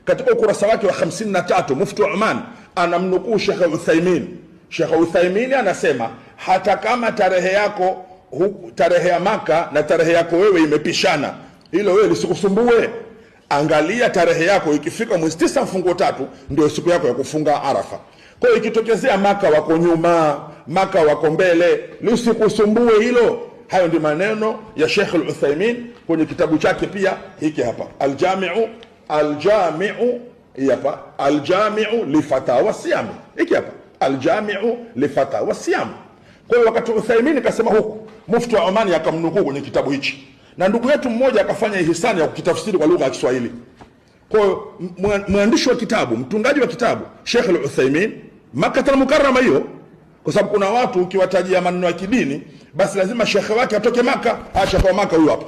katika ukurasa wake wa 53 Mufti wa Oman anamnukuu Sheikh Uthaymeen. Sheikh Uthaymeen anasema hata kama tarehe yako, tarehe ya Maka na tarehe yako wewe imepishana, hilo wewe lisikusumbue. Angalia tarehe yako ikifika mwezi 9 mfungo 3 ndio siku yako ya kufunga Arafa. Kwa hiyo ikitokezea Maka wako nyuma, Maka wako mbele, lisikusumbue hilo. Hayo ndio maneno ya Sheikh Al-Uthaymeen kwenye kitabu chake pia hiki hapa, Al-Jami'u li Fatawa Siyam. Hiki hapa, Al-Jami'u li Fatawa Siyam. Kwa hiyo wakati Uthaymeen kasema huku, Mufti wa Oman akamnukuu kwenye kitabu hichi. Na ndugu yetu mmoja akafanya ihsani ya kukitafsiri kwa lugha ya Kiswahili. Kwa hiyo mwandishi wa kitabu, mtungaji wa kitabu, Sheikh Al-Uthaymeen, Makkah al-Mukarrama hiyo, kwa sababu kuna watu ukiwatajia maneno ya kidini basi lazima shekhe wake atoke Maka. Shekhe wa Maka huyu hapa.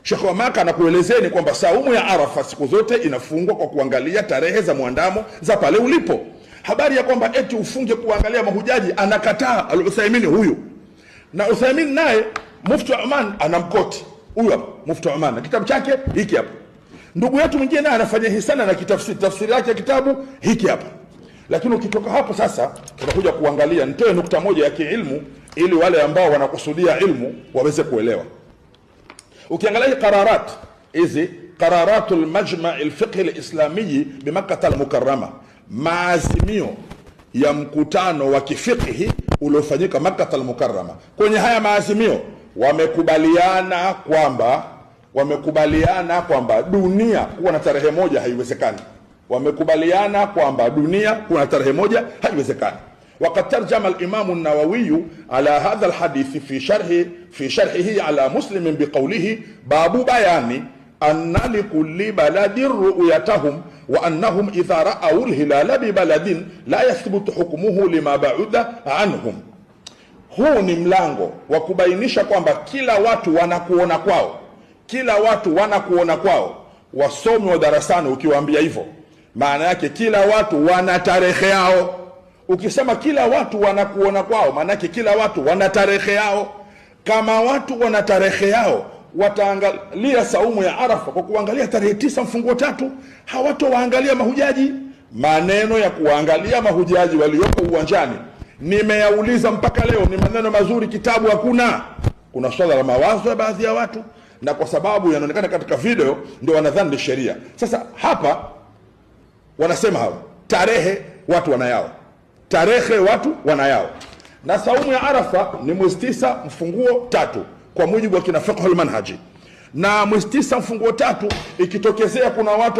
Shekhe wa Maka anakuelezeni kwamba saumu ya Arafa siku zote inafungwa kwa kuangalia tarehe za muandamo za pale ulipo. Habari ya kwamba eti ufunge kuangalia mahujaji anakataa Al-Uthaymeen huyu. Na Uthaymeen naye Mufti wa Oman anamkoti. Huyu hapa Mufti wa Oman na kitabu chake hiki hapa. Ndugu yetu mwingine naye anafanya hisana na tafsiri yake ya kitabu hiki hapa. Lakini ukitoka hapo sasa tunakuja kuangalia, nitoe nukta moja ya kiilmu ili wale ambao wanakusudia ilmu waweze kuelewa. Ukiangalia qararat hizi, qararatul majma' al-fiqh al-islami bi Makkah al-Mukarrama, maazimio ya mkutano wa kifiqhi uliofanyika Makkah al-Mukarrama. Kwenye haya maazimio wamekubaliana kwamba dunia kuwa na tarehe moja haiwezekani. Wamekubaliana kwamba dunia kuwa na tarehe moja haiwezekani. وقد ترجم الإمام النووي على هذا الحديث في شرحه على مسلم بقوله: باب بيان أن لكل بلد رؤيتهم وأنهم إذا رأوا الهلال ببلد لا يثبت حكمه لما بعد عنهم. Huu ni mlango wa kubainisha kwamba kila watu wanakuona kwao, kila watu wanakuona kwao. Wasomi wa darasani ukiwaambia hivyo, maana yake kila watu wana tarehe yao. Ukisema kila watu wanakuona kwao, maana yake kila watu wana tarehe yao. Kama watu wana tarehe yao, wataangalia saumu ya Arafa kwa kuangalia tarehe 9 mfungo 3, hawatowaangalia mahujaji. Maneno ya kuangalia mahujaji walioko uwanjani nimeyauliza mpaka leo, ni maneno mazuri, kitabu hakuna. Kuna swala la mawazo ya baadhi ya watu, na kwa sababu yanaonekana katika video ndio wanadhani ni sheria. Sasa hapa wanasema hawa tarehe watu wanayao, tarehe watu wanayao. Na saumu ya Arafa ni mwezi 9 mfunguo 3 kwa mujibu wa kina fiqh al-manhaji. Na mwezi 9 mfunguo 3 ikitokezea kuna watu